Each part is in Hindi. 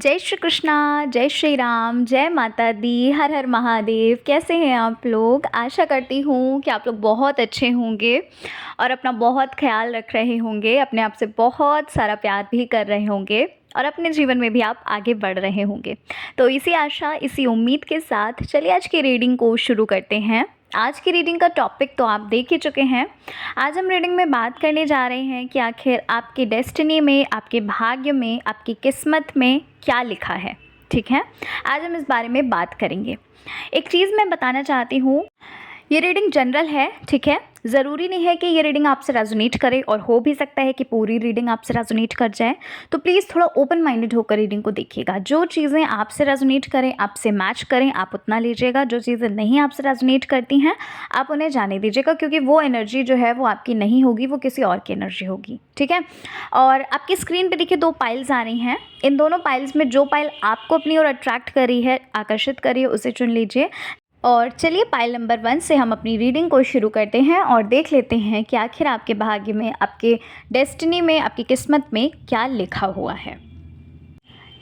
जय श्री कृष्णा, जय श्री राम, जय माता दी, हर हर महादेव। कैसे हैं आप लोग? आशा करती हूँ कि आप लोग बहुत अच्छे होंगे और अपना बहुत ख्याल रख रहे होंगे, अपने आप से बहुत सारा प्यार भी कर रहे होंगे और अपने जीवन में भी आप आगे बढ़ रहे होंगे। तो इसी आशा, इसी उम्मीद के साथ चलिए आज की रीडिंग को शुरू करते हैं। आज की रीडिंग का टॉपिक तो आप देख ही चुके हैं। आज हम रीडिंग में बात करने जा रहे हैं कि आखिर आपकी डेस्टिनी में, आपके भाग्य में, आपकी किस्मत में क्या लिखा है। ठीक है, आज हम इस बारे में बात करेंगे। एक चीज़ मैं बताना चाहती हूँ, ये रीडिंग जनरल है, ठीक है। ज़रूरी नहीं है कि ये रीडिंग आपसे रेजोनेट करे और हो भी सकता है कि पूरी रीडिंग आपसे रेजोनेट कर जाए। तो प्लीज़ थोड़ा ओपन माइंडेड होकर रीडिंग को देखिएगा। जो चीज़ें आपसे रेजोनेट करें, आपसे मैच करें, आप उतना लीजिएगा। जो चीज़ें नहीं आपसे रेजोनेट करती हैं, आप उन्हें जाने दीजिएगा, क्योंकि वो एनर्जी जो है वो आपकी नहीं होगी, वो किसी और की एनर्जी होगी। ठीक है। और आपकी स्क्रीन पर देखिए 2 पाइल्स आ रही हैं। इन दोनों पाइल्स में जो पाइल आपको अपनी ओर अट्रैक्ट कर रही है, आकर्षित कर रही है, उसे चुन लीजिए। और चलिए पाइल नंबर 1 से हम अपनी रीडिंग को शुरू करते हैं और देख लेते हैं कि आखिर आपके भाग्य में, आपके डेस्टिनी में, आपकी किस्मत में क्या लिखा हुआ है।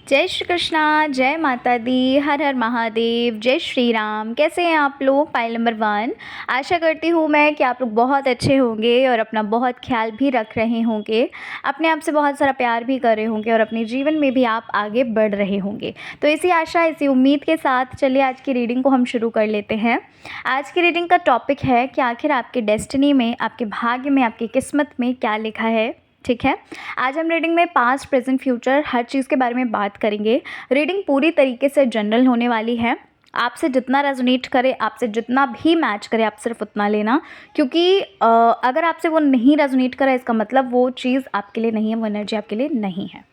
जय श्री कृष्णा, जय माता दी, हर हर महादेव, जय श्री राम। कैसे हैं आप लोग? Pile number 1। आशा करती हूँ मैं कि आप लोग बहुत अच्छे होंगे और अपना बहुत ख्याल भी रख रहे होंगे, अपने आप से बहुत सारा प्यार भी कर रहे होंगे और अपने जीवन में भी आप आगे बढ़ रहे होंगे। तो इसी आशा, इसी उम्मीद के साथ चलिए आज की रीडिंग को हम शुरू कर लेते हैं। आज की रीडिंग का टॉपिक है कि आखिर आपके डेस्टिनी में, आपके भाग्य में, आपकी किस्मत में क्या लिखा है। ठीक है। आज हम रीडिंग में पास्ट, प्रेजेंट, फ्यूचर हर चीज़ के बारे में बात करेंगे। रीडिंग पूरी तरीके से जनरल होने वाली है। आपसे जितना रेजोनेट करे, आपसे जितना भी मैच करे, आप सिर्फ उतना लेना, क्योंकि अगर आपसे वो नहीं रेजोनेट करे, इसका मतलब वो चीज़ आपके लिए नहीं है, वो एनर्जी आपके लिए नहीं है।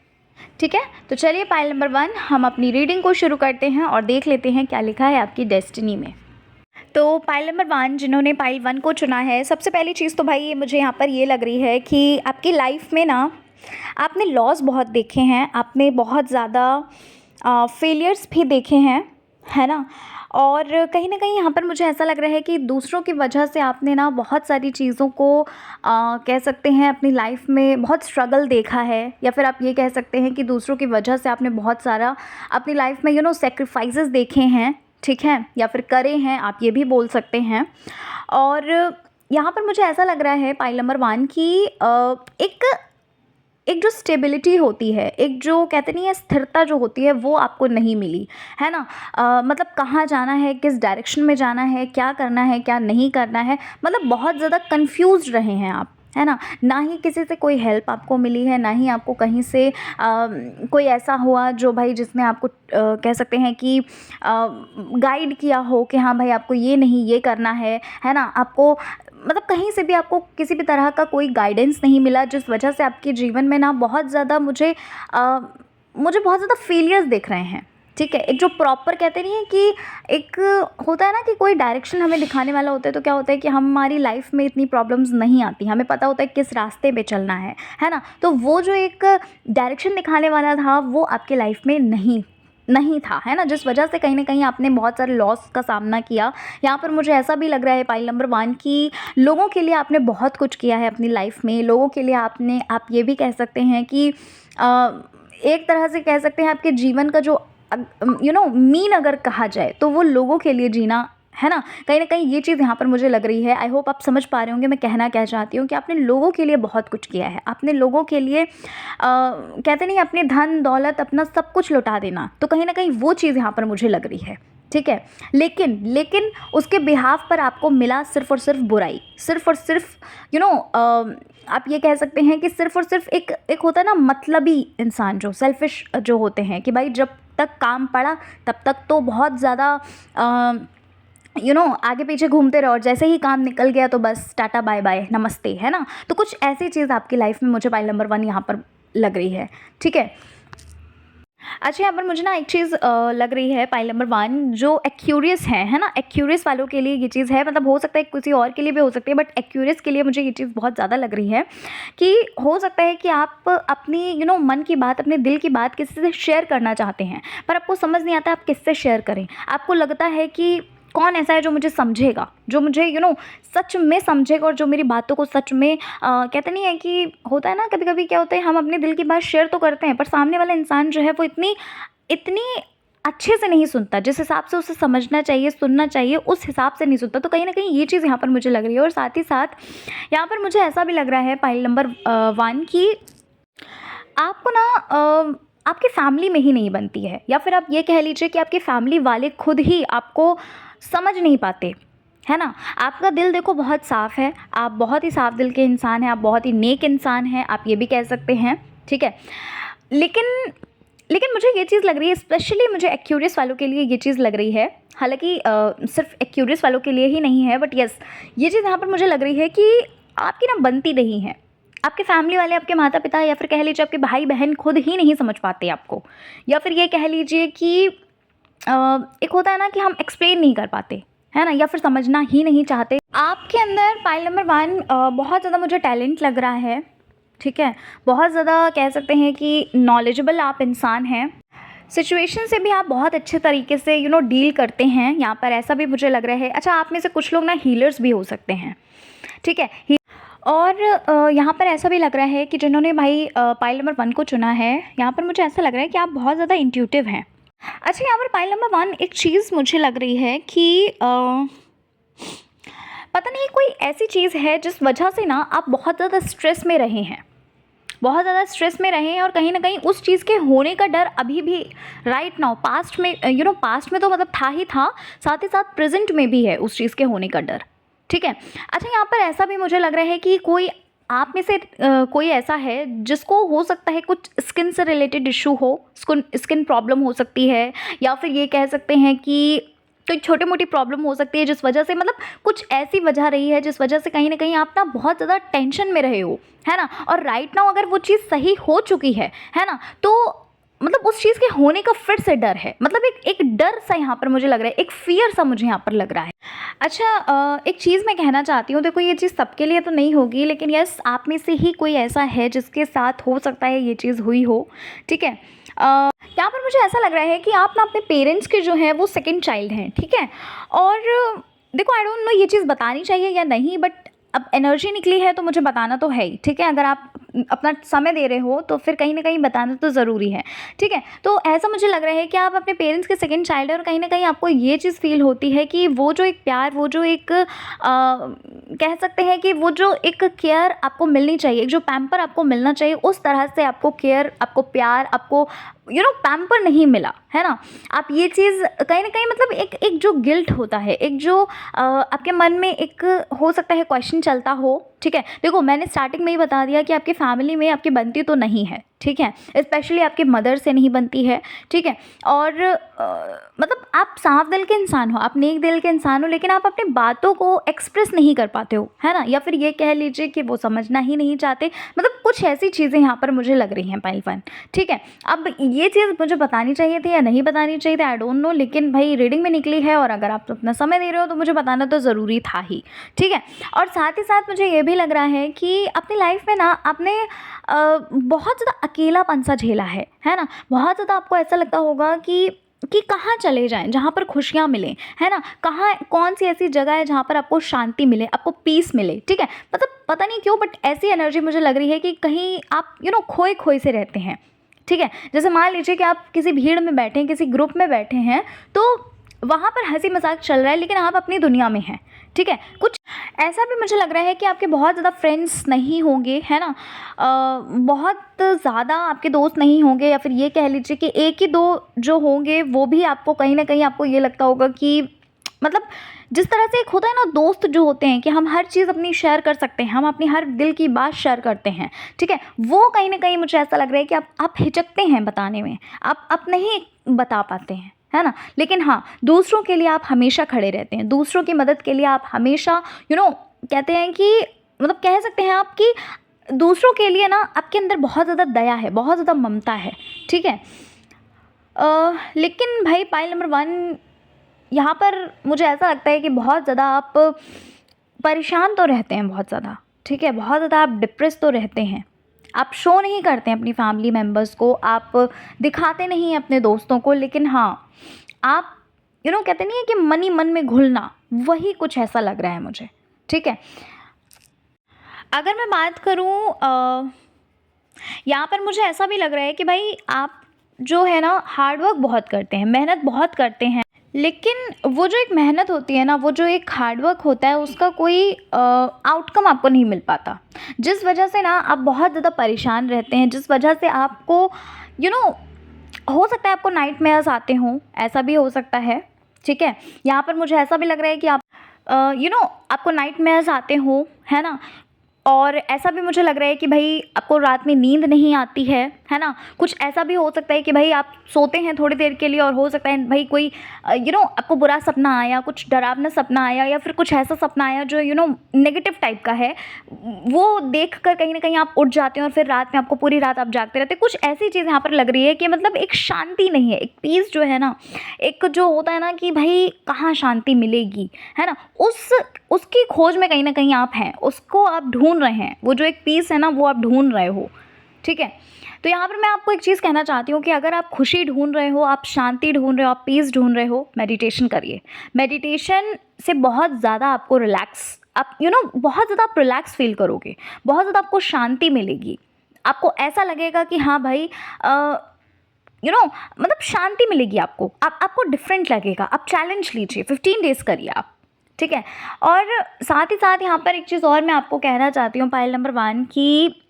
ठीक है। तो चलिए पाइल नंबर 1 हम अपनी रीडिंग को शुरू करते हैं और देख लेते हैं क्या लिखा है आपकी डेस्टिनी में। तो पाइल नंबर 1, जिन्होंने पाइल 1 को चुना है, सबसे पहली चीज़ तो भाई मुझे यहाँ पर ये लग रही है कि आपकी लाइफ में ना आपने लॉस बहुत देखे हैं, आपने बहुत ज़्यादा फेलियर्स भी देखे हैं, है ना। और कहीं ना कहीं यहाँ पर मुझे ऐसा लग रहा है कि दूसरों की वजह से आपने ना बहुत सारी चीज़ों को कह सकते हैं अपनी लाइफ में बहुत स्ट्रगल देखा है, या फिर आप ये कह सकते हैं कि दूसरों की वजह से आपने बहुत सारा अपनी लाइफ में सेक्रीफाइसेस देखे हैं। ठीक है, या फिर करे हैं, आप ये भी बोल सकते हैं। और यहाँ पर मुझे ऐसा लग रहा है पाइल नंबर 1 की एक जो स्टेबिलिटी होती है, एक जो कहते नहीं है स्थिरता जो होती है, वो आपको नहीं मिली, है ना। मतलब कहाँ जाना है, किस डायरेक्शन में जाना है, क्या करना है, क्या नहीं करना है, मतलब बहुत ज़्यादा कंफ्यूज रहे हैं आप, है ना। ना ही किसी से कोई हेल्प आपको मिली है, ना ही आपको कहीं से कोई ऐसा हुआ जो भाई जिसने आपको कह सकते हैं कि गाइड किया हो कि हाँ भाई आपको ये नहीं ये करना है ना। आपको मतलब कहीं से भी आपको किसी भी तरह का कोई गाइडेंस नहीं मिला, जिस वजह से आपके जीवन में ना बहुत ज़्यादा मुझे बहुत ज़्यादा फेलियर्स दिख रहे हैं। ठीक है। एक जो प्रॉपर कहते नहीं है कि एक होता है ना कि कोई डायरेक्शन हमें दिखाने वाला होता है, तो क्या होता है कि हमारी लाइफ में इतनी प्रॉब्लम्स नहीं आती, हमें पता होता है किस रास्ते पे चलना है ना। तो वो जो एक डायरेक्शन दिखाने वाला था, वो आपके लाइफ में नहीं था, है ना, जिस वजह से कहीं ना कहीं आपने बहुत सारे लॉस का सामना किया। यहाँ पर मुझे ऐसा भी लग रहा है पाइल नंबर 1 की लोगों के लिए आपने बहुत कुछ किया है अपनी लाइफ में। लोगों के लिए आप ये भी कह सकते हैं कि एक तरह से कह सकते हैं आपके जीवन का जो मीन अगर कहा जाए, तो वो लोगों के लिए जीना, है ना। कहीं ना कहीं ये चीज़ यहाँ पर मुझे लग रही है। आई होप आप समझ पा रहे होंगे मैं कहना क्या चाहती हूँ, कि आपने लोगों के लिए बहुत कुछ किया है। आपने लोगों के लिए कहते नहीं अपने धन दौलत अपना सब कुछ लुटा देना, तो कहीं ना कहीं वो चीज़ यहाँ पर मुझे लग रही है। ठीक है। लेकिन उसके बिहाफ पर आपको मिला सिर्फ और सिर्फ बुराई, सिर्फ और सिर्फ आप ये कह सकते हैं कि सिर्फ और सिर्फ एक होता है ना मतलबी इंसान, जो सेल्फिश जो होते हैं, कि भाई जब तक काम पड़ा तब तक तो बहुत ज़्यादा आगे पीछे घूमते रहो, और जैसे ही काम निकल गया तो बस टाटा बाय बाय नमस्ते, है ना। तो कुछ ऐसी चीज़ आपकी लाइफ में मुझे पाइल नंबर 1 यहाँ पर लग रही है। ठीक है। अच्छा, यहाँ पर मुझे ना एक चीज़ लग रही है पाइल नंबर 1, जो एक्यूरियस है ना, एक्यूरियस वालों के लिए ये चीज़ है। मतलब हो सकता है किसी और के लिए भी हो सकती है, बट एक्यूरियस के लिए मुझे ये चीज़ बहुत ज़्यादा लग रही है कि हो सकता है कि आप अपनी मन की बात, अपने दिल की बात किसी से शेयर करना चाहते हैं, पर आपको समझ नहीं आता आप किससे शेयर करें। आपको लगता है कि कौन ऐसा है जो मुझे समझेगा, जो मुझे सच में समझेगा, और जो मेरी बातों को सच में कहते नहीं है कि होता है ना कभी कभी क्या होता है, हम अपने दिल की बात शेयर तो करते हैं, पर सामने वाला इंसान जो है वो इतनी इतनी अच्छे से नहीं सुनता, जिस हिसाब से उसे समझना चाहिए, सुनना चाहिए, उस हिसाब से नहीं सुनता। तो कहीं न कहीं ये चीज़ यहाँ पर मुझे लग रही है। और साथ ही साथ यहाँ पर मुझे ऐसा भी लग रहा है पाइल नंबर 1 कि आपको ना आपकी फैमिली में ही नहीं बनती है, या फिर आप ये कह लीजिए कि आपकी फैमिली वाले खुद ही आपको समझ नहीं पाते, है ना? आपका दिल देखो बहुत साफ़ है, आप बहुत ही साफ़ दिल के इंसान हैं, आप बहुत ही नेक इंसान हैं, आप ये भी कह सकते हैं, ठीक है? लेकिन लेकिन मुझे ये चीज़ लग रही है, स्पेशली मुझे एक्यूरियस वालों के लिए ये चीज़ लग रही है, हालाँकि सिर्फ़ एक्यूरियस वालों के लिए ही नहीं है, बट येस, ये चीज़ यहाँ पर मुझे लग रही है कि आपकी ना बनती नहीं है। आपके फैमिली वाले, आपके माता-पिता, या फिर कह लीजिए आपके भाई-बहन खुद ही नहीं समझ पाते आपको, या फिर ये कह लीजिए कि एक होता है ना कि हम एक्सप्लेन नहीं कर पाते, है ना? या फिर समझना ही नहीं चाहते। आपके अंदर पाइल नंबर 1 बहुत ज़्यादा मुझे टैलेंट लग रहा है, ठीक है? बहुत ज़्यादा कह सकते हैं कि नॉलेजेबल आप इंसान हैं। सिचुएशन से भी आप बहुत अच्छे तरीके से डील करते हैं, यहाँ पर ऐसा भी मुझे लग रहा है। अच्छा, आप में से कुछ लोग ना हीलर्स भी हो सकते हैं, ठीक है? और यहाँ पर ऐसा भी लग रहा है कि जिन्होंने भाई पाइल नंबर 1 को चुना है, यहाँ पर मुझे ऐसा लग रहा है कि आप बहुत ज़्यादा इंट्यूटिव हैं। अच्छा, यहाँ पर पाइल नंबर 1 एक चीज़ मुझे लग रही है कि पता नहीं कोई ऐसी चीज़ है जिस वजह से ना आप बहुत ज़्यादा स्ट्रेस में रहे हैं, बहुत ज़्यादा स्ट्रेस में रहे हैं, और कहीं न कहीं उस चीज़ के होने का डर अभी भी राइट नाउ, पास्ट में पास्ट में तो मतलब था ही था, साथ ही साथ प्रेज़ेंट में भी है उस चीज़ के होने का डर, ठीक है? अच्छा, यहाँ पर ऐसा भी मुझे लग रहा है कि कोई आप में से कोई ऐसा है जिसको हो सकता है कुछ स्किन से रिलेटेड इश्यू हो, स्किन प्रॉब्लम हो सकती है, या फिर ये कह सकते हैं कि कोई छोटी-मोटी प्रॉब्लम हो सकती है, जिस वजह से मतलब कुछ ऐसी वजह रही है जिस वजह से कहीं न कहीं आप ना बहुत ज़्यादा टेंशन में रहे हो, है ना? और राइट नाउ अगर वो चीज़ सही हो चुकी है ना? तो मतलब उस चीज़ के होने का फिर से डर है, मतलब एक डर सा यहाँ पर मुझे लग रहा है, एक फ़ियर सा मुझे यहाँ पर लग रहा है। अच्छा, एक चीज़ मैं कहना चाहती हूँ, देखो ये चीज़ सबके लिए तो नहीं होगी, लेकिन यस, आप में से ही कोई ऐसा है जिसके साथ हो सकता है ये चीज़ हुई हो, ठीक है? यहाँ पर मुझे ऐसा लग रहा है कि आप ना अपने पेरेंट्स के जो हैं वो सेकंड चाइल्ड हैं, ठीक है? और देखो, आई डोंट नो ये चीज़ बतानी चाहिए या नहीं, बट अब एनर्जी निकली है तो मुझे बताना तो है ही, ठीक है? अगर आप अपना समय दे रहे हो तो फिर कहीं न कहीं बताना तो ज़रूरी है, ठीक है? तो ऐसा मुझे लग रहा है कि आप अपने पेरेंट्स के सेकंड चाइल्ड हैं, और कहीं न कहीं आपको ये चीज़ फ़ील होती है कि वो जो एक प्यार, वो जो एक कह सकते हैं कि वो जो एक केयर आपको मिलनी चाहिए, एक जो पैम्पर आपको मिलना चाहिए, उस तरह से आपको केयर, आपको प्यार, आपको पैम्पर नहीं मिला, है ना? आप ये चीज़ कहीं न कहीं मतलब एक जो गिल्ट होता है, एक जो आपके मन में एक हो सकता है क्वेश्चन चलता हो, ठीक है? देखो, मैंने स्टार्टिंग में ही बता दिया कि आपकी फैमिली में आपकी बनती तो नहीं है, ठीक है? स्पेशली आपके मदर से नहीं बनती है, ठीक है? और मतलब आप साफ दिल के इंसान हो, आप नेक दिल के इंसान हो, लेकिन आप अपनी बातों को एक्सप्रेस नहीं कर पाते हो, है ना? या फिर ये कह लीजिए कि वो समझना ही नहीं चाहते, मतलब कुछ ऐसी चीज़ें यहाँ पर मुझे लग रही हैं पाइल 1, ठीक है? अब ये चीज़ मुझे बतानी चाहिए थी या नहीं बतानी चाहिए थी, आई डोंट नो, लेकिन भाई रीडिंग में निकली है, और अगर आप अपना समय दे रहे हो तो मुझे बताना तो ज़रूरी था ही, ठीक है? और साथ ही साथ मुझे ये भी लग रहा है कि अपनी लाइफ में ना आपने बहुत ज़्यादा अकेलापन सा झेला है ना? बहुत ज़्यादा आपको ऐसा लगता होगा कि कहाँ चले जाएँ जहाँ पर खुशियाँ मिलें, है ना? कहाँ, कौन-सी ऐसी जगह है जहाँ पर आपको शांति मिले, आपको पीस मिले, ठीक है? मतलब पता नहीं क्यों, बट ऐसी एनर्जी मुझे लग रही है कि कहीं आप खोए-खोए से रहते हैं, ठीक है? जैसे मान लीजिए कि आप किसी भीड़ में बैठे हैं, किसी ग्रुप में बैठे हैं, तो वहाँ पर हँसी-मज़ाक चल रहा है, लेकिन आप अपनी दुनिया में हैं, ठीक है? कुछ ऐसा भी मुझे लग रहा है कि आपके बहुत ज़्यादा फ्रेंड्स नहीं होंगे, है ना? बहुत ज़्यादा आपके दोस्त नहीं होंगे, या फिर ये कह लीजिए कि 1 ही 2 जो होंगे, वो भी आपको कहीं न कहीं आपको ये लगता होगा कि मतलब जिस तरह से एक होता है ना, दोस्त जो होते हैं कि हम हर चीज़ अपनी शेयर कर सकते हैं, हम अपनी हर दिल की बात शेयर करते हैं, ठीक है? वो कहीं न कहीं मुझे ऐसा लग रहा है कि आप हिचकते हैं बताने में, आप नहीं बता पाते हैं, है ना? लेकिन हाँ, दूसरों के लिए आप हमेशा खड़े रहते हैं, दूसरों की मदद के लिए आप हमेशा कहते हैं कि मतलब कह सकते हैं आप कि दूसरों के लिए ना आपके अंदर बहुत ज़्यादा दया है, बहुत ज़्यादा ममता है, ठीक है? लेकिन भाई पाइल नंबर 1, यहाँ पर मुझे ऐसा लगता है कि बहुत ज़्यादा आप परेशान तो रहते हैं, बहुत ज़्यादा, ठीक है? बहुत ज़्यादा आप डिप्रेस तो रहते हैं। आप शो नहीं करते हैं अपनी फैमिली मेम्बर्स को, आप दिखाते नहीं हैं अपने दोस्तों को, लेकिन हाँ, आप कहते नहीं है कि मन ही मन में घुलना, वही कुछ ऐसा लग रहा है मुझे, ठीक है? अगर मैं बात करूँ यहाँ पर मुझे ऐसा भी लग रहा है कि भाई आप जो है ना हार्ड वर्क बहुत करते हैं, मेहनत बहुत करते हैं, लेकिन वो जो एक मेहनत होती है ना, वो जो एक हार्ड वर्क होता है, उसका कोई आउटकम आपको नहीं मिल पाता। जिस वजह से ना आप बहुत ज़्यादा परेशान रहते हैं, जिस वजह से आपको यू नो हो सकता है आपको नाइटमेयर्स आते हों, ऐसा भी हो सकता है, ठीक है। यहाँ पर मुझे ऐसा भी लग रहा है कि आप आपको नाइटमेयर्स आते हों, है ना। और ऐसा भी मुझे लग रहा है कि भाई आपको रात में नींद नहीं आती है ना। कुछ ऐसा भी हो सकता है कि भाई आप सोते हैं थोड़ी देर के लिए और हो सकता है भाई कोई आपको बुरा सपना आया, कुछ डरावना सपना आया, या फिर कुछ ऐसा सपना आया जो नेगेटिव टाइप का है। वो देख कर कहीं ना कहीं आप उठ जाते हैं और फिर रात में आपको पूरी रात आप जागते रहते हैं। कुछ ऐसी चीज़ यहाँ पर लग रही है कि मतलब एक शांति नहीं है, एक पीस जो है ना, एक जो होता है ना कि भाई कहाँ शांति मिलेगी, है ना, उसकी खोज में कहीं ना कहीं आप हैं, उसको आप ढूंढ रहे हैं। वो जो एक पीस है ना, वो आप ढूंढ रहे हो, ठीक है। तो यहाँ पर मैं आपको एक चीज़ कहना चाहती हूँ कि अगर आप खुशी ढूंढ रहे हो, आप शांति ढूंढ रहे हो, आप पीस ढूंढ रहे हो, मेडिटेशन करिए। मेडिटेशन से बहुत ज़्यादा आपको रिलैक्स, आप बहुत ज़्यादा आप रिलैक्स फील करोगे, बहुत ज़्यादा आपको शांति मिलेगी। आपको ऐसा लगेगा कि हाँ भाई मतलब शांति मिलेगी आपको, आपको डिफरेंट लगेगा। आप चैलेंज लीजिए, 15 डेज़ करिए आप, ठीक है। और साथ ही साथ यहाँ पर एक चीज़ और मैं आपको कहना चाहती हूँ, पायल नंबर 1, कि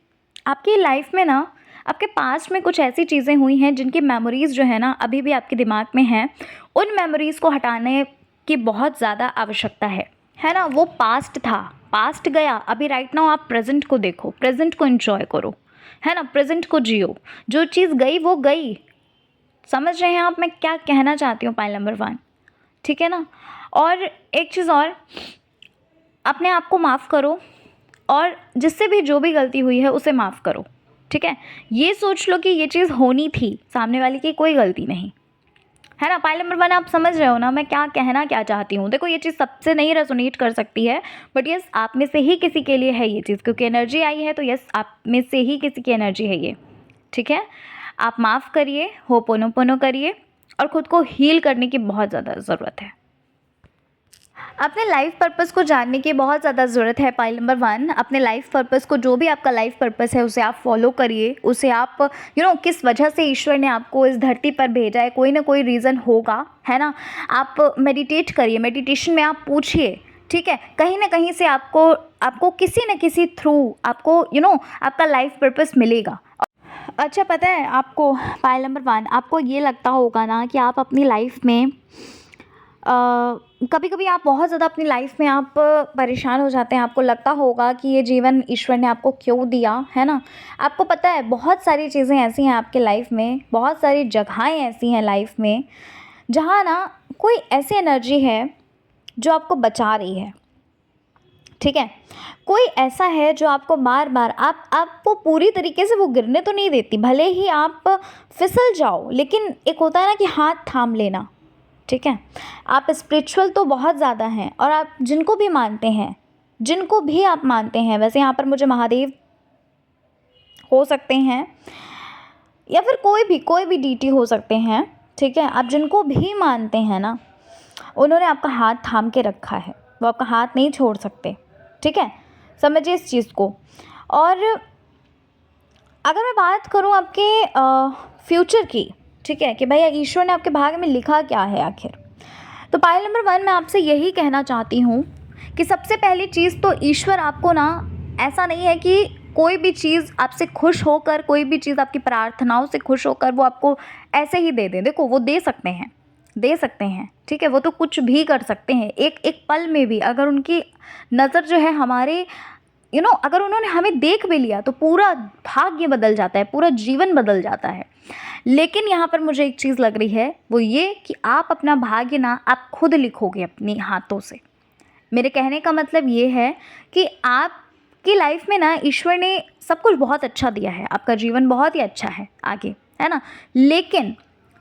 आपकी लाइफ में ना, आपके पास्ट में कुछ ऐसी चीज़ें हुई हैं जिनकी मेमोरीज़ जो है ना अभी भी आपके दिमाग में हैं। उन मेमोरीज़ को हटाने की बहुत ज़्यादा आवश्यकता है ना। वो पास्ट था, पास्ट गया, अभी राइट नाउ आप प्रेजेंट को देखो, प्रेजेंट को एंजॉय करो, है ना, प्रेजेंट को जियो। जो चीज़ गई वो गई। समझ रहे हैं आप मैं क्या कहना चाहती हूँ, पायल नंबर 1, ठीक है ना। और एक चीज़ और, अपने आप को माफ़ करो और जिससे भी जो भी गलती हुई है उसे माफ़ करो, ठीक है। ये सोच लो कि ये चीज़ होनी थी, सामने वाले की कोई गलती नहीं, है ना। पाइल नंबर 1, आप समझ रहे हो ना मैं क्या कहना क्या चाहती हूँ। देखो ये चीज़ सबसे नहीं रेजोनेट कर सकती है, बट यस आप में से ही किसी के लिए है ये चीज़, क्योंकि एनर्जी आई है तो यस आप में से ही किसी की एनर्जी है ये, ठीक है। आप माफ़ करिए, होपोनोपोनो करिए और ख़ुद को हील करने की बहुत ज़्यादा ज़रूरत है। अपने लाइफ पर्पस को जानने की बहुत ज़्यादा ज़रूरत है। पाइल नंबर 1, अपने लाइफ पर्पस को, जो भी आपका लाइफ पर्पस है उसे आप फॉलो करिए। उसे आप किस वजह से ईश्वर ने आपको इस धरती पर भेजा है, कोई ना कोई रीज़न होगा, है ना। आप मेडिटेट करिए, मेडिटेशन में आप पूछिए, ठीक है। कहीं ना कहीं से आपको किसी न किसी थ्रू आपको आपका लाइफ पर्पस मिलेगा। अच्छा पता है आपको, पाइल नंबर 1, आपको ये लगता होगा ना कि आप अपनी लाइफ में कभी कभी आप बहुत ज़्यादा अपनी लाइफ में आप परेशान हो जाते हैं। आपको लगता होगा कि ये जीवन ईश्वर ने आपको क्यों दिया, है ना। आपको पता है बहुत सारी चीज़ें ऐसी हैं आपके लाइफ में, बहुत सारी जगहें ऐसी हैं लाइफ में जहाँ ना कोई ऐसी एनर्जी है जो आपको बचा रही है, ठीक है। कोई ऐसा है जो आपको बार बार आपको पूरी तरीके से वो गिरने तो नहीं देती, भले ही आप फिसल जाओ, लेकिन एक होता है ना कि हाथ थाम लेना, ठीक है। आप स्पिरिचुअल तो बहुत ज़्यादा हैं और आप जिनको भी मानते हैं, जिनको भी आप मानते हैं, वैसे यहाँ पर मुझे महादेव हो सकते हैं या फिर कोई भी डीटी हो सकते हैं, ठीक है। आप जिनको भी मानते हैं ना, उन्होंने आपका हाथ थाम के रखा है, वो आपका हाथ नहीं छोड़ सकते, ठीक है। समझिए इस चीज़ को। और अगर मैं बात करूँ आपके फ्यूचर की, ठीक है, कि भैया ईश्वर ने आपके भाग्य में लिखा क्या है आखिर, तो पाइल नंबर 1 मैं आपसे यही कहना चाहती हूँ कि सबसे पहली चीज़ तो ईश्वर आपको ना, ऐसा नहीं है कि कोई भी चीज़ आपसे खुश होकर, कोई भी चीज़ आपकी प्रार्थनाओं से खुश होकर वो आपको ऐसे ही दे दें। देखो वो दे सकते हैं, ठीक है। वो तो कुछ भी कर सकते हैं, एक पल में भी अगर उनकी नज़र जो है हमारे अगर उन्होंने हमें देख भी लिया तो पूरा भाग्य बदल जाता है, पूरा जीवन बदल जाता है। लेकिन यहाँ पर मुझे एक चीज़ लग रही है, वो ये कि आप अपना भाग्य ना आप खुद लिखोगे अपने हाथों से। मेरे कहने का मतलब ये है कि आपकी लाइफ में ना ईश्वर ने सब कुछ बहुत अच्छा दिया है, आपका जीवन बहुत ही अच्छा है आगे, है ना। लेकिन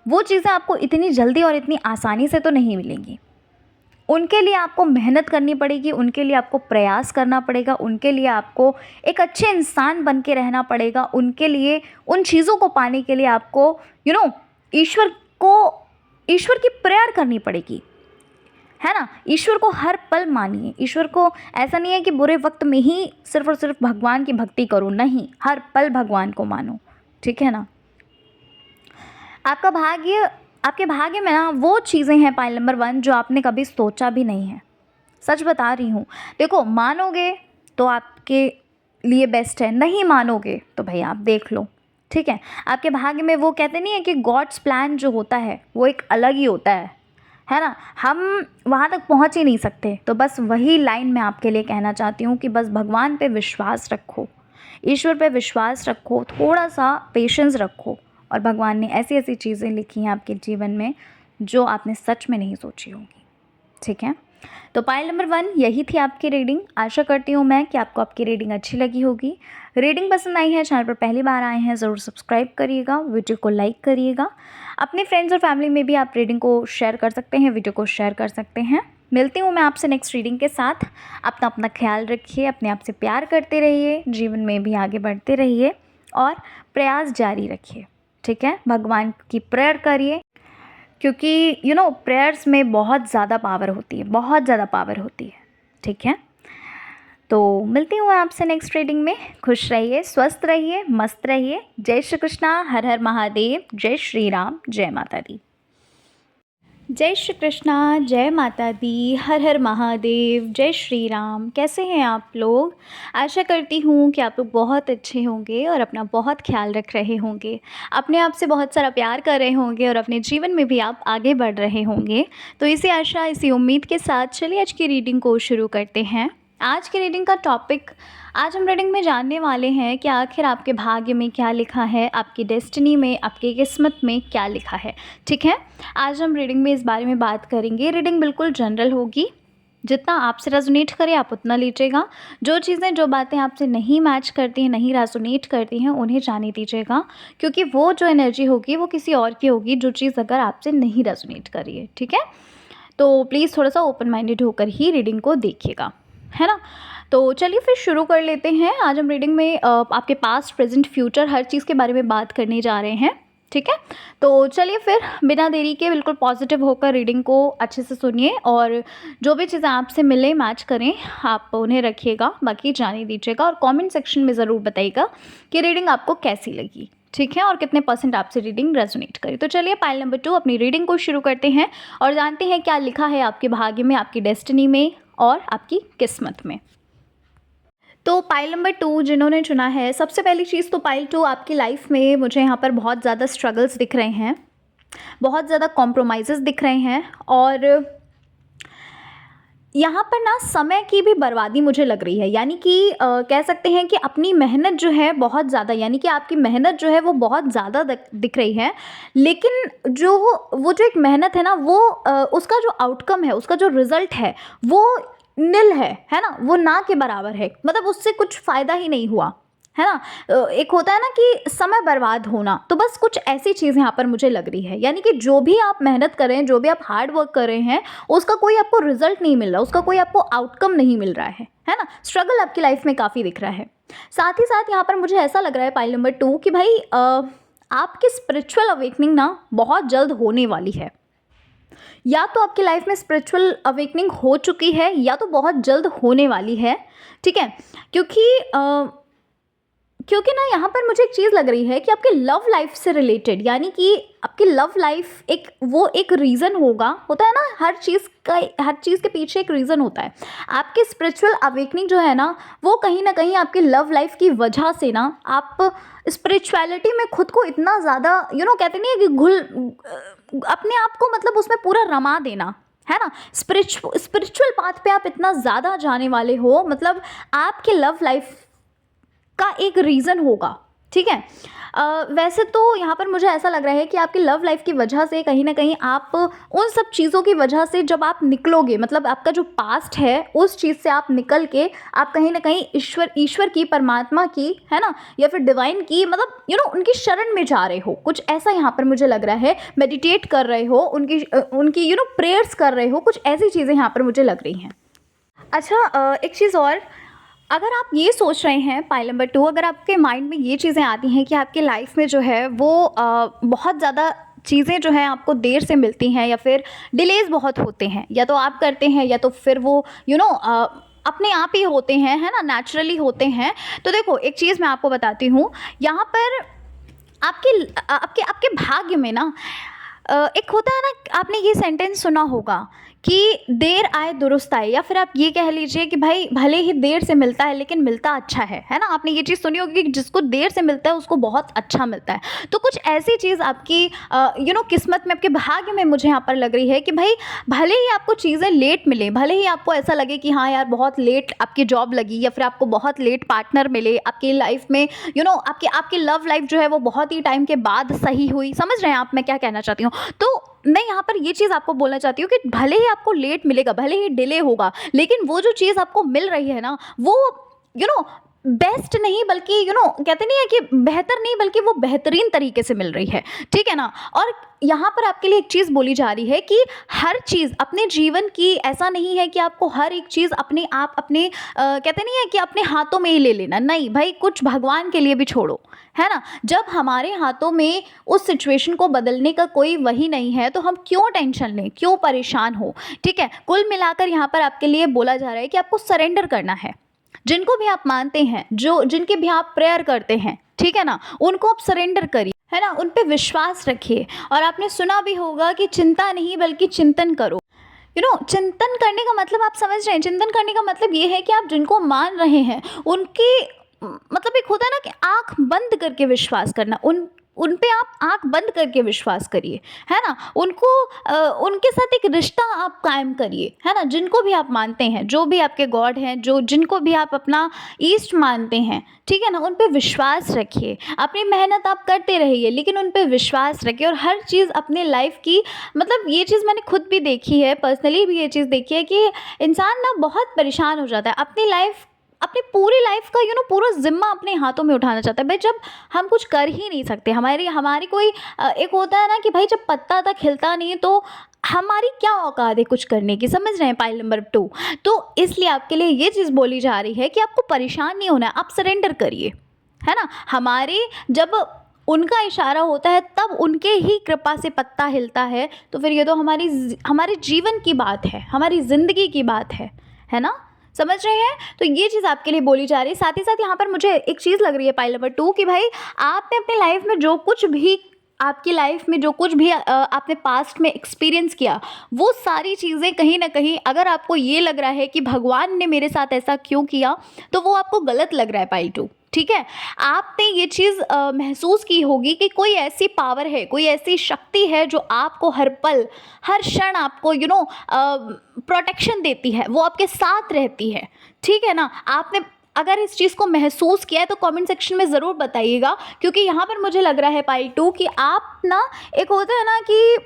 वो चीज़ें आपको इतनी जल्दी और इतनी आसानी से तो नहीं मिलेंगी। उनके लिए आपको मेहनत करनी पड़ेगी, उनके लिए आपको प्रयास करना पड़ेगा, उनके लिए आपको एक अच्छे इंसान बन के रहना पड़ेगा, उनके लिए उन चीज़ों को पाने के लिए आपको ईश्वर की प्रेयर करनी पड़ेगी, है ना। ईश्वर को हर पल मानिए। ईश्वर को ऐसा नहीं है कि बुरे वक्त में ही सिर्फ और सिर्फ भगवान की भक्ति करो, नहीं, हर पल भगवान को मानो, ठीक है ना। आपका भाग्य, आपके भाग्य में ना वो चीज़ें हैं पाइल नंबर 1 जो आपने कभी सोचा भी नहीं है। सच बता रही हूँ। देखो, मानोगे तो आपके लिए बेस्ट है, नहीं मानोगे तो भाई आप देख लो, ठीक है? आपके भाग्य में वो कहते नहीं है कि गॉड्स प्लान जो होता है वो एक अलग ही होता है ना? हम वहाँ तक पहुँच ही नहीं सकते। तो बस वही लाइन मैं आपके लिए कहना चाहती हूँ कि बस भगवान पे विश्वास रखो, ईश्वर पे विश्वास रखो, थोड़ा-सा पेशेंस रखो, और भगवान ने ऐसी-ऐसी चीज़ें लिखी हैं आपके जीवन में जो आपने सच में नहीं सोची होंगी, ठीक है? तो पाइल नंबर 1 यही थी आपकी रीडिंग। आशा करती हूँ मैं कि आपको आपकी रीडिंग अच्छी लगी होगी। रीडिंग पसंद आई है, चैनल पर पहली बार आए हैं, ज़रूर सब्सक्राइब करिएगा, वीडियो को लाइक करिएगा। अपने फ्रेंड्स और फैमिली में भी आप रीडिंग को शेयर कर सकते हैं, वीडियो को शेयर कर सकते हैं। मिलती हूँ मैं आपसे नेक्स्ट रीडिंग के साथ। अपना अपना ख्याल रखिए, अपने आप से प्यार करते रहिए, जीवन में भी आगे बढ़ते रहिए और प्रयास जारी रखिए, ठीक है? भगवान की प्रेयर करिए, क्योंकि प्रेयर्स में बहुत ज़्यादा पावर होती है, बहुत ज़्यादा पावर होती है, ठीक है? तो मिलती हूँ आपसे नेक्स्ट रीडिंग में। खुश रहिए, स्वस्थ रहिए, मस्त रहिए। जय श्री कृष्णा, हर हर महादेव, जय श्री राम, जय माता दी। जय श्री कृष्णा, जय माता दी, हर हर महादेव, जय श्री राम। कैसे हैं आप लोग? आशा करती हूँ कि आप लोग बहुत अच्छे होंगे और अपना बहुत ख्याल रख रहे होंगे, अपने आप से बहुत सारा प्यार कर रहे होंगे और अपने जीवन में भी आप आगे बढ़ रहे होंगे। तो इसी आशा, इसी उम्मीद के साथ चलिए आज की रीडिंग को शुरू करते हैं। आज की रीडिंग का टॉपिक, आज हम रीडिंग में जानने वाले हैं कि आखिर आपके भाग्य में क्या लिखा है, आपकी डेस्टिनी में, आपकी किस्मत में क्या लिखा है, ठीक है? आज हम रीडिंग में इस बारे में बात करेंगे। रीडिंग बिल्कुल जनरल होगी, जितना आपसे रेजोनेट करे आप उतना लीजिएगा। जो चीज़ें, जो बातें आपसे नहीं मैच करती हैं, नहीं रेजोनेट करती हैं, उन्हें जाने दीजिएगा, क्योंकि वो जो एनर्जी होगी वो किसी और की होगी, जो चीज़ अगर आपसे नहीं रेजोनेट कर रही है, ठीक है? तो प्लीज़ थोड़ा सा ओपन माइंडेड होकर ही रीडिंग को देखिएगा, है ना? तो चलिए फिर शुरू कर लेते हैं। आज हम रीडिंग में आपके पास्ट, प्रेजेंट, फ्यूचर हर चीज़ के बारे में बात करने जा रहे हैं, ठीक है? तो चलिए फिर बिना देरी के बिल्कुल पॉजिटिव होकर रीडिंग को अच्छे से सुनिए, और जो भी चीज़ें आपसे मिले, मैच करें, आप उन्हें रखिएगा, बाकी जाने दीजिएगा, और कमेंट सेक्शन में ज़रूर बताइएगा कि रीडिंग आपको कैसी लगी, ठीक है? और कितने % आपसे रीडिंग रेजोनेट करी। तो चलिए पाइल नंबर 2 अपनी रीडिंग को शुरू करते हैं और जानते हैं क्या लिखा है आपके भाग्य में, आपकी डेस्टिनी में और आपकी किस्मत में। तो पाइल नंबर 2 जिन्होंने चुना है, सबसे पहली चीज़ तो पाइल 2 आपकी लाइफ में मुझे यहाँ पर बहुत ज़्यादा स्ट्रगल्स दिख रहे हैं, बहुत ज़्यादा कॉम्प्रोमाइज़ेस दिख रहे हैं, और यहाँ पर ना समय की भी बर्बादी मुझे लग रही है। यानी कि कह सकते हैं कि अपनी मेहनत जो है बहुत ज़्यादा, यानी कि आपकी मेहनत जो है वो बहुत ज़्यादा दिख रही है, लेकिन जो वो जो एक मेहनत है ना, वो उसका जो आउटकम है, उसका जो रिज़ल्ट है वो निल है ना? वो ना के बराबर है, मतलब उससे कुछ फ़ायदा ही नहीं हुआ, है ना? एक होता है ना कि समय बर्बाद होना, तो बस कुछ ऐसी चीज़ यहाँ पर मुझे लग रही है। यानी कि जो भी आप मेहनत कर रहे हैं, जो भी आप हार्ड वर्क कर रहे हैं, उसका कोई आपको रिजल्ट नहीं मिल रहा, उसका कोई आपको आउटकम नहीं मिल रहा है ना? स्ट्रगल आपकी लाइफ में काफ़ी दिख रहा है। साथ ही साथ यहाँ पर मुझे ऐसा लग रहा है पाइल नंबर 2 कि भाई आपकी स्पिरिचुअल अवेकनिंग ना बहुत जल्द होने वाली है। या तो आपकी लाइफ में स्पिरिचुअल अवेकनिंग हो चुकी है, या तो बहुत जल्द होने वाली है, ठीक है? क्योंकि ना यहाँ पर मुझे एक चीज़ लग रही है कि आपके लव लाइफ से रिलेटेड, यानी कि आपकी लव लाइफ एक रीज़न होता है ना, हर चीज़ के पीछे एक रीज़न होता है। आपकी स्पिरिचुअल अवेकनिंग जो है ना, वो कहीं ना कहीं आपकी लव लाइफ की वजह से ना, आप स्पिरिचुअलिटी में खुद को इतना ज़्यादा कहते नहीं है कि अपने आप को, मतलब उसमें पूरा रमा देना, है ना? स्पिरिचुअल पाथ पे आप इतना ज़्यादा जाने वाले हो, मतलब आपके लव लाइफ का एक रीज़न होगा, ठीक है? वैसे तो यहाँ पर मुझे ऐसा लग रहा है कि आपकी लव लाइफ की वजह से कहीं ना कहीं आप उन सब चीज़ों की वजह से जब आप निकलोगे, मतलब आपका जो पास्ट है उस चीज़ से आप निकल के आप कहीं ना कहीं ईश्वर की, परमात्मा की, है ना, या फिर डिवाइन की, मतलब उनकी शरण में जा रहे हो, कुछ ऐसा यहाँ पर मुझे लग रहा है। मेडिटेट कर रहे हो, उनकी प्रेयर्स कर रहे हो, कुछ ऐसी चीज़ें यहाँ पर मुझे लग रही हैं। अच्छा, एक चीज़ और, अगर आप ये सोच रहे हैं पाइल नंबर 2, अगर आपके माइंड में ये चीज़ें आती हैं कि आपके लाइफ में जो है वो बहुत ज़्यादा चीज़ें जो हैं आपको देर से मिलती हैं, या फिर डिलेज़ बहुत होते हैं, या तो आप करते हैं या तो फिर वो अपने आप ही होते हैं, है ना, नेचुरली होते हैं। तो देखो, एक चीज़ मैं आपको बताती हूँ, यहाँ पर आपके आपके आपके भाग्य में ना एक होता है ना, आपने ये सेंटेंस सुना होगा कि देर आए दुरुस्त आए, या फिर आप ये कह लीजिए कि भाई भले ही देर से मिलता है लेकिन मिलता अच्छा है ना। आपने ये चीज़ सुनी होगी कि जिसको देर से मिलता है उसको बहुत अच्छा मिलता है। तो कुछ ऐसी चीज़ आपकी किस्मत में, आपके भाग्य में मुझे यहाँ पर लग रही है कि भाई भले ही आपको चीज़ें लेट मिले, भले ही आपको ऐसा लगे कि हाँ यार बहुत लेट आपकी जॉब लगी, या फिर आपको बहुत लेट पार्टनर मिले आपकी लाइफ में, आपकी आपकी लव लाइफ जो है वो बहुत ही टाइम के बाद सही हुई। समझ रहे हैं आप मैं क्या कहना चाहती हूँ? तो मैं यहाँ पर ये चीज़ आपको बोलना चाहती हूँ कि भले ही आपको लेट मिलेगा, भले ही डिले होगा, लेकिन वो जो चीज़ आपको मिल रही है ना, वो बेस्ट नहीं बल्कि कहते नहीं है कि बेहतर नहीं बल्कि वो बेहतरीन तरीके से मिल रही है, ठीक है ना। और यहाँ पर आपके लिए एक चीज़ बोली जा रही है कि हर चीज़ अपने जीवन की, ऐसा नहीं है कि आपको हर एक चीज़ अपने आप अपने कहते नहीं है कि अपने हाथों में ही ले लेना, नहीं भाई, कुछ भगवान के लिए भी छोड़ो, है ना। जब हमारे हाथों में उस सिचुएशन को बदलने का कोई वही नहीं है तो हम क्यों टेंशन लें, क्यों परेशान हो, ठीक है। कुल मिलाकर यहाँ पर आपके लिए बोला जा रहा है कि आपको सरेंडर करना है। जिनको भी आप मानते हैं, जिनके भी आप प्रेयर करते हैं, ठीक है ना, उनको आप सरेंडर करिए, है ना, उन पे विश्वास रखिए। और आपने सुना भी होगा कि चिंता नहीं बल्कि चिंतन करो। चिंतन करने का मतलब आप समझ रहे हैं, चिंतन करने का मतलब ये है कि आप जिनको मान रहे हैं उनकी मतलब एक होता है ना कि आंख बंद करके विश्वास करना, उन पे आप आंख बंद करके विश्वास करिए, है ना। उनके साथ एक रिश्ता आप कायम करिए, है ना। जिनको भी आप मानते हैं, जो भी आपके गॉड हैं, जिनको भी आप अपना ईस्ट मानते हैं, ठीक है ना, उन पे विश्वास रखिए। अपनी मेहनत आप करते रहिए लेकिन उन पे विश्वास रखिए। और हर चीज़ अपने लाइफ की, मतलब ये चीज़ मैंने खुद भी देखी है, पर्सनली भी ये चीज़ देखी है कि इंसान ना बहुत परेशान हो जाता है, अपनी पूरी लाइफ का पूरा जिम्मा अपने हाथों में उठाना चाहता है। भाई जब हम कुछ कर ही नहीं सकते, हमारी कोई एक होता है ना कि भाई जब पत्ता तक खिलता नहीं तो हमारी क्या औकात है कुछ करने की, समझ रहे हैं। पॉइंट नंबर 2, तो इसलिए आपके लिए ये चीज़ बोली जा रही है कि आपको परेशान नहीं होना है, आप सरेंडर करिए, है ना। जब उनका इशारा होता है तब उनके ही कृपा से पत्ता हिलता है, तो फिर ये तो हमारे जीवन की बात है, हमारी ज़िंदगी की बात है ना। समझ रहे हैं? तो ये चीज़ आपके लिए बोली जा रही है। साथ ही साथ यहाँ पर मुझे एक चीज़ लग रही है पॉइंट नंबर 2 कि भाई आपने अपनी लाइफ में जो कुछ भी, आपकी लाइफ में जो कुछ भी आपने पास्ट में एक्सपीरियंस किया, वो सारी चीज़ें कहीं ना कहीं, अगर आपको ये लग रहा है कि भगवान ने मेरे साथ ऐसा क्यों किया, तो वो आपको गलत लग रहा है पॉइंट 2, ठीक है। आपने ये चीज़ महसूस की होगी कि कोई ऐसी पावर है, कोई ऐसी शक्ति है जो आपको हर पल हर क्षण आपको प्रोटेक्शन देती है, वो आपके साथ रहती है, ठीक है ना। आपने अगर इस चीज़ को महसूस किया है तो कमेंट सेक्शन में ज़रूर बताइएगा, क्योंकि यहाँ पर मुझे लग रहा है पार्ट 2 कि आप ना, एक होता है ना कि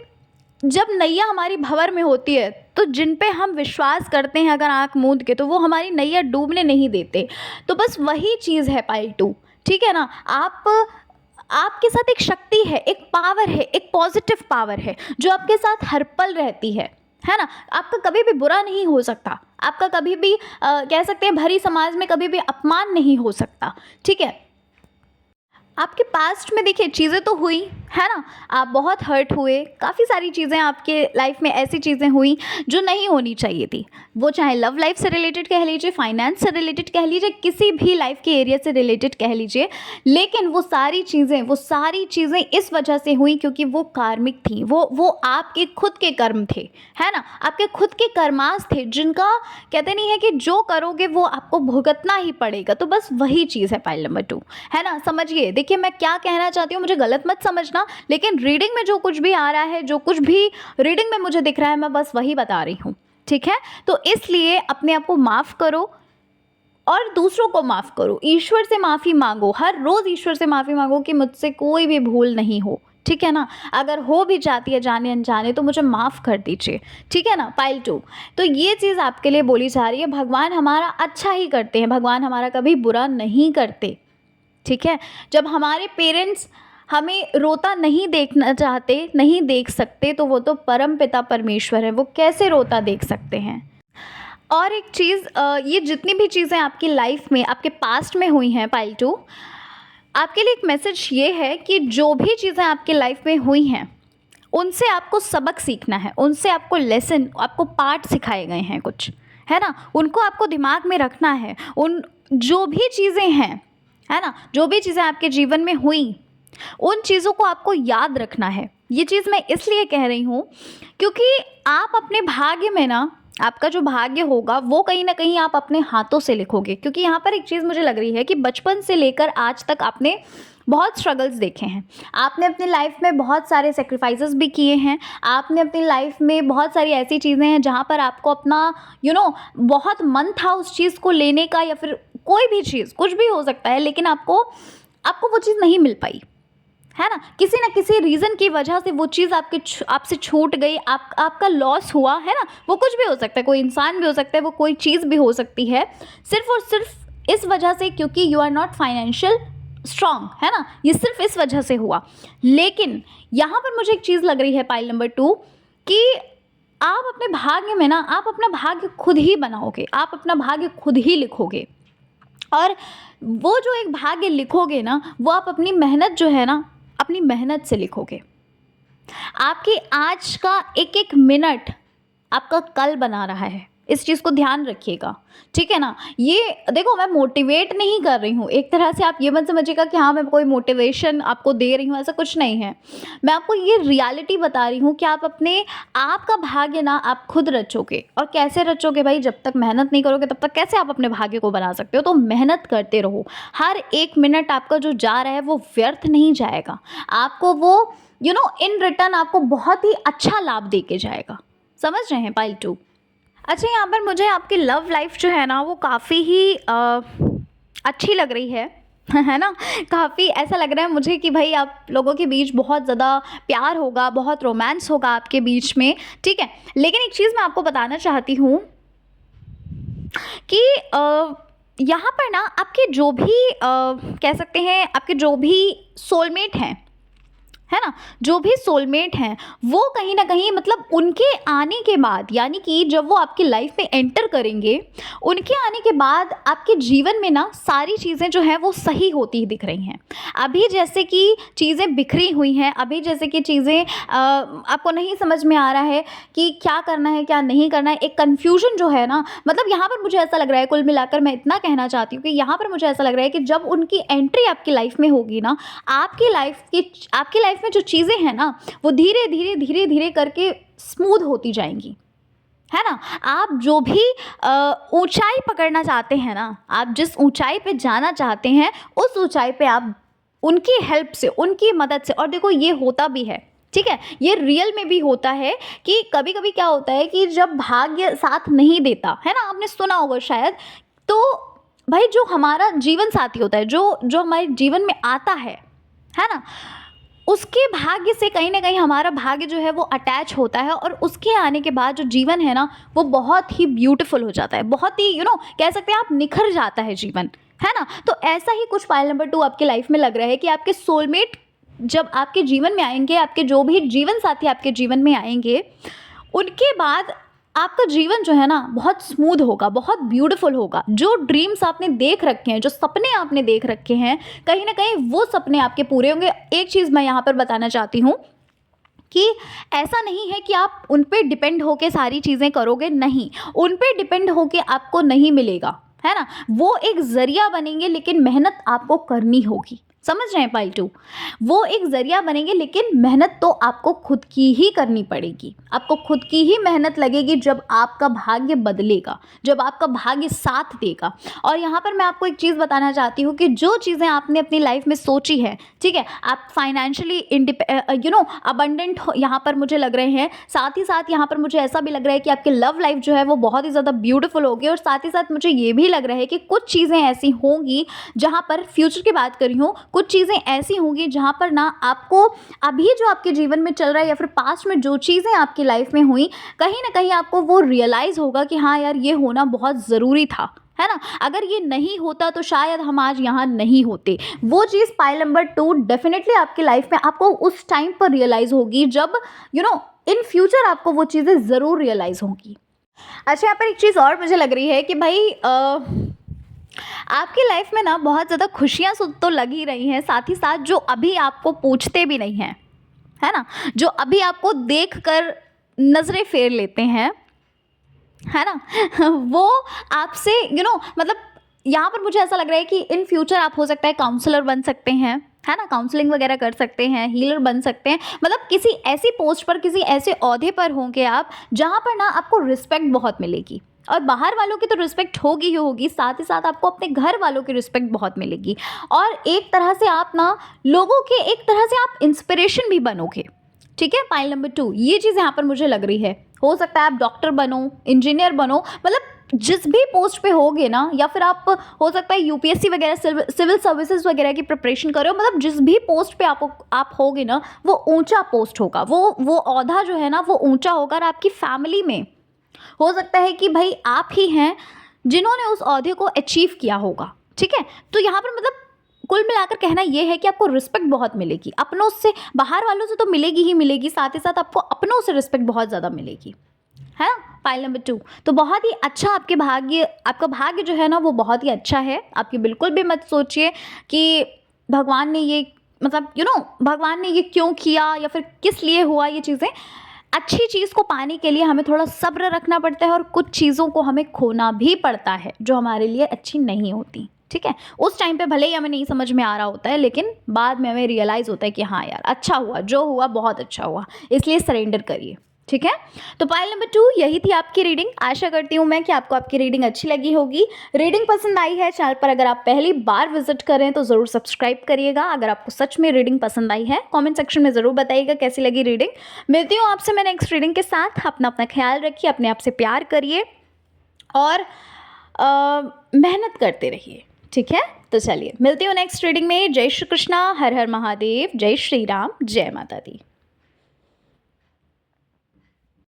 जब नैया हमारी भंवर में होती है तो जिन पे हम विश्वास करते हैं अगर आंख मूंद के, तो वो हमारी नैया डूबने नहीं देते। तो बस वही चीज़ है पार्ट 2, ठीक है ना। आपके साथ एक शक्ति है, एक पावर है, एक पॉजिटिव पावर है जो आपके साथ हर पल रहती है ना। आपका कभी भी बुरा नहीं हो सकता, आपका कभी भी कह सकते हैं भरी समाज में कभी भी अपमान नहीं हो सकता, ठीक है। आपके पास्ट में देखिए चीज़ें तो हुई, है ना, आप बहुत हर्ट हुए, काफ़ी सारी चीज़ें आपके लाइफ में ऐसी चीज़ें हुई जो नहीं होनी चाहिए थी, वो चाहे लव लाइफ से रिलेटेड कह लीजिए, फाइनेंस से रिलेटेड कह लीजिए, किसी भी लाइफ के एरिया से रिलेटेड कह लीजिए, लेकिन वो सारी चीज़ें इस वजह से हुई क्योंकि वो कार्मिक थी, वो आपके खुद के कर्म थे, है ना, आपके खुद के कर्मास थे, जिनका कहते नहीं है कि जो करोगे वो आपको भुगतना ही पड़ेगा। तो बस वही चीज़ है पाइल नंबर 2, है ना। समझिए, देखिए मैं क्या कहना चाहती हूँ, मुझे गलत मत समझना, लेकिन रीडिंग में जो कुछ भी आ रहा है, जो कुछ भी रीडिंग में मुझे दिख रहा है, मैं बस वही बता रही हूँ, ठीक है। तो इसलिए अपने आप को माफ़ करो और दूसरों को माफ़ करो, ईश्वर से माफ़ी मांगो, हर रोज़ ईश्वर से माफ़ी मांगो कि मुझसे कोई भी भूल नहीं हो, ठीक है ना। अगर हो भी जाती है जाने अनजाने तो मुझे माफ़ कर दीजिए, ठीक है ना। पाइल 2, तो ये चीज़ आपके लिए बोली जा रही है, भगवान हमारा अच्छा ही करते हैं, भगवान हमारा कभी बुरा नहीं करते, ठीक है। जब हमारे पेरेंट्स हमें रोता नहीं देखना चाहते, नहीं देख सकते, तो वो तो परम पिता परमेश्वर है, वो कैसे रोता देख सकते हैं। और एक चीज़, ये जितनी भी चीज़ें आपकी लाइफ में, आपके पास्ट में हुई हैं पाइल 2, आपके लिए एक मैसेज ये है कि जो भी चीज़ें आपकी लाइफ में हुई हैं उनसे आपको सबक सीखना है, उनसे आपको लेसन, आपको पाठ सिखाए गए हैं कुछ, है ना, उनको आपको दिमाग में रखना है। उन जो भी चीज़ें हैं, है ना, जो भी चीज़ें आपके जीवन में हुई उन चीज़ों को आपको याद रखना है। ये चीज़ मैं इसलिए कह रही हूँ क्योंकि आप अपने भाग्य में ना, आपका जो भाग्य होगा वो कहीं न कहीं आप अपने हाथों से लिखोगे। क्योंकि यहाँ पर एक चीज़ मुझे लग रही है कि बचपन से लेकर आज तक आपने बहुत स्ट्रगल्स देखे हैं। आपने अपनी लाइफ में बहुत सारे सैक्रिफाइसेस भी किए हैं। आपने अपनी लाइफ में बहुत सारी ऐसी चीज़ें हैं जहाँ पर आपको अपना बहुत मन था उस चीज़ को लेने का, या फिर कोई भी चीज़, कुछ भी हो सकता है, लेकिन आपको वो चीज़ नहीं मिल पाई, है ना? किसी न किसी रीज़न की वजह से वो चीज़ आपसे छूट गई, आपका लॉस हुआ, है ना? वो कुछ भी हो सकता है, कोई इंसान भी हो सकता है, वो कोई चीज़ भी हो सकती है, सिर्फ़ और सिर्फ इस वजह से क्योंकि you are not financial strong, है ना? ये सिर्फ इस वजह से हुआ। लेकिन यहाँ पर मुझे एक चीज़ लग रही है पाइल नंबर 2 कि आप अपने भाग्य में ना, आप अपना भाग्य खुद ही बनाओगे, आप अपना भाग्य खुद ही लिखोगे। और वो जो एक भाग्य लिखोगे ना, वो आप अपनी मेहनत जो है ना, अपनी मेहनत से लिखोगे। आपके आज का एक एक मिनट आपका कल बना रहा है, इस चीज़ को ध्यान रखिएगा, ठीक है ना? ये देखो, मैं मोटिवेट नहीं कर रही हूँ, एक तरह से आप ये मत समझिएगा कि हाँ मैं कोई मोटिवेशन आपको दे रही हूँ, ऐसा कुछ नहीं है। मैं आपको ये रियलिटी बता रही हूँ कि आप अपने आप का भाग्य ना आप खुद रचोगे। और कैसे रचोगे भाई? जब तक मेहनत नहीं करोगे तब तक कैसे आप अपने भाग्य को बना सकते हो? तो मेहनत करते रहो, हर एक मिनट आपका जो जा रहा है वो व्यर्थ नहीं जाएगा, आपको वो इन रिटर्न आपको बहुत ही अच्छा लाभ दे के जाएगा। समझ रहे हैं पाइल 2? अच्छा, यहाँ पर मुझे आपकी लव लाइफ जो है ना वो काफ़ी ही अच्छी लग रही है है ना? काफ़ी ऐसा लग रहा है मुझे कि भाई आप लोगों के बीच बहुत ज़्यादा प्यार होगा, बहुत रोमांस होगा आपके बीच में, ठीक है? लेकिन एक चीज़ मैं आपको बताना चाहती हूँ कि यहाँ पर ना आपके जो भी कह सकते हैं, आपके जो भी सोलमेट हैं, है ना? जो भी सोलमेट हैं वो कहीं न कहीं मतलब उनके आने के बाद, यानी कि जब वो आपकी लाइफ में एंटर करेंगे, उनके आने के बाद आपके जीवन में ना सारी चीज़ें जो हैं वो सही होती ही दिख रही हैं। अभी जैसे कि चीज़ें बिखरी हुई हैं, अभी जैसे कि चीज़ें आपको नहीं समझ में आ रहा है कि क्या करना है, क्या नहीं करना है, एक कन्फ्यूजन जो है ना, मतलब यहाँ पर मुझे ऐसा लग रहा है, कुल मिलाकर मैं इतना कहना चाहती हूँ कि यहाँ पर मुझे ऐसा लग रहा है कि जब उनकी एंट्री आपकी लाइफ में होगी ना, आपकी लाइफ में जो चीज़ें हैं ना वो धीरे धीरे धीरे धीरे करके स्मूथ होती जाएंगी, है ना? आप जो भी ऊंचाई पकड़ना चाहते हैं ना, आप जिस ऊंचाई पे जाना चाहते हैं, उस ऊंचाई पे आप उनकी हेल्प से, उनकी मदद से, और देखो ये होता भी है, ठीक है? ये रियल में भी होता है कि कभी कभी क्या होता है कि जब भाग्य साथ नहीं देता, है ना, आपने सुना होगा शायद, तो भाई जो हमारा जीवन साथी होता है, जो जो हमारे जीवन में आता है ना, उसके भाग्य से कहीं न कहीं हमारा भाग्य जो है वो अटैच होता है, और उसके आने के बाद जो जीवन है ना वो बहुत ही ब्यूटीफुल हो जाता है, बहुत ही कह सकते हैं आप, निखर जाता है जीवन, है ना? तो ऐसा ही कुछ पाइल नंबर 2 आपके लाइफ में लग रहा है कि आपके सोलमेट जब आपके जीवन में आएंगे, आपके जो भी जीवन साथी आपके जीवन में आएंगे, उनके बाद आपका जीवन जो है ना बहुत स्मूथ होगा, बहुत ब्यूटीफुल होगा। जो ड्रीम्स आपने देख रखे हैं, जो सपने आपने देख रखे हैं, कहीं ना कहीं वो सपने आपके पूरे होंगे। एक चीज़ मैं यहाँ पर बताना चाहती हूँ कि ऐसा नहीं है कि आप उन पे डिपेंड होके सारी चीज़ें करोगे, नहीं, उन पे डिपेंड होके आपको नहीं मिलेगा, है ना? वो एक ज़रिया बनेंगे, लेकिन मेहनत आपको करनी होगी। समझ रहे हैं पाइल 2? वो एक ज़रिया बनेंगे, लेकिन मेहनत तो आपको खुद की ही करनी पड़ेगी, आपको खुद की ही मेहनत लगेगी जब आपका भाग्य बदलेगा, जब आपका भाग्य साथ देगा। और यहाँ पर मैं आपको एक चीज़ बताना चाहती हूँ कि जो चीज़ें आपने अपनी लाइफ में सोची है, ठीक है, आप फाइनेंशियली अबंडेंट यहाँ पर मुझे लग रहे हैं, साथ ही साथ यहाँ पर मुझे ऐसा भी लग रहा है कि आपकी लव लाइफ जो है वो बहुत ही ज़्यादा ब्यूटीफुल होगी। और साथ ही साथ मुझे ये भी लग रहा है कि कुछ चीज़ें ऐसी होंगी जहाँ पर, फ्यूचर की बात कर रही हूँ, कुछ चीज़ें ऐसी होंगी जहाँ पर ना आपको अभी जो आपके जीवन में चल रहा है, या फिर पास्ट में जो चीज़ें आपकी लाइफ में हुई, कहीं ना कहीं आपको वो रियलाइज़ होगा कि हाँ यार, ये होना बहुत ज़रूरी था, है ना? अगर ये नहीं होता तो शायद हम आज यहाँ नहीं होते। वो चीज़ पाइल नंबर 2 डेफिनेटली आपकी लाइफ में आपको उस टाइम पर रियलाइज़ होगी जब इन फ्यूचर आपको वो चीज़ें ज़रूर रियलाइज़ होंगी। अच्छा, यहाँ पर एक चीज़ और मुझे लग रही है कि भाई आपकी लाइफ में ना बहुत ज़्यादा खुशियाँ तो लग ही रही हैं, साथ ही साथ जो अभी आपको पूछते भी नहीं हैं, है ना, जो अभी आपको देख कर नज़रें फेर लेते हैं, है ना, वो आपसे मतलब यहाँ पर मुझे ऐसा लग रहा है कि इन फ्यूचर आप हो सकता है काउंसलर बन सकते हैं, है ना, काउंसलिंग वगैरह कर सकते हैं, हीलर बन सकते हैं, मतलब किसी ऐसी पोस्ट पर, किसी ऐसे ओहदे पर होंगे आप जहाँ पर ना आपको रिस्पेक्ट बहुत मिलेगी, और बाहर वालों की तो रिस्पेक्ट होगी ही होगी, साथ ही साथ आपको अपने घर वालों की रिस्पेक्ट बहुत मिलेगी, और एक तरह से आप ना लोगों के, एक तरह से आप इंस्पिरेशन भी बनोगे। ठीक है, पॉइंट नंबर 2 ये चीज़ यहाँ पर मुझे लग रही है। हो सकता है आप डॉक्टर बनो, इंजीनियर बनो, मतलब जिस भी पोस्ट पे होगे ना, या फिर आप हो सकता है यूपीएससी वगैरह, सिविल सर्विसेज वगैरह की प्रिपरेशन करो, मतलब जिस भी पोस्ट पे आप होगे ना, वो ऊंचा पोस्ट होगा, वो ओहदा जो है ना वो ऊंचा होगा, और आपकी फैमिली में हो सकता है कि भाई आप ही हैं जिन्होंने उस ओहदे को अचीव किया होगा। ठीक है, तो यहाँ पर मतलब कुल मिलाकर कहना ये है कि आपको रिस्पेक्ट बहुत मिलेगी, अपनों से, बाहर वालों से तो मिलेगी ही मिलेगी, साथ ही साथ आपको अपनों से रिस्पेक्ट बहुत ज़्यादा मिलेगी, है ना। पाइल नंबर 2, तो बहुत ही अच्छा आपका भाग्य जो है ना वो बहुत ही अच्छा है। आपकी बिल्कुल भी मत सोचिए कि भगवान ने ये, मतलब भगवान ने ये क्यों किया या फिर किस लिए हुआ। ये चीज़ें, अच्छी चीज़ को पाने के लिए हमें थोड़ा सब्र रखना पड़ता है, और कुछ चीज़ों को हमें खोना भी पड़ता है जो हमारे लिए अच्छी नहीं होती। ठीक है, उस टाइम पे भले ही हमें नहीं समझ में आ रहा होता है, लेकिन बाद में हमें रियलाइज़ होता है कि हाँ यार, अच्छा हुआ, जो हुआ बहुत अच्छा हुआ, इसलिए सरेंडर करिए। ठीक है, तो पाइल नंबर 2 यही थी आपकी रीडिंग। आशा करती हूँ मैं कि आपको आपकी रीडिंग अच्छी लगी होगी। रीडिंग पसंद आई है, चैनल पर अगर आप पहली बार विजिट करें तो ज़रूर सब्सक्राइब करिएगा। अगर आपको सच में रीडिंग पसंद आई है, कमेंट सेक्शन में ज़रूर बताइएगा कैसी लगी रीडिंग। मिलती हूँ आपसे मैं नेक्स्ट रीडिंग के साथ। अपना ख्याल रखिए, अपने आप से प्यार करिए, और मेहनत करते रहिए। ठीक है, तो चलिए मिलती हूँ नेक्स्ट रीडिंग में। जय श्री कृष्णा, हर हर महादेव, जय श्री राम, जय माता दी।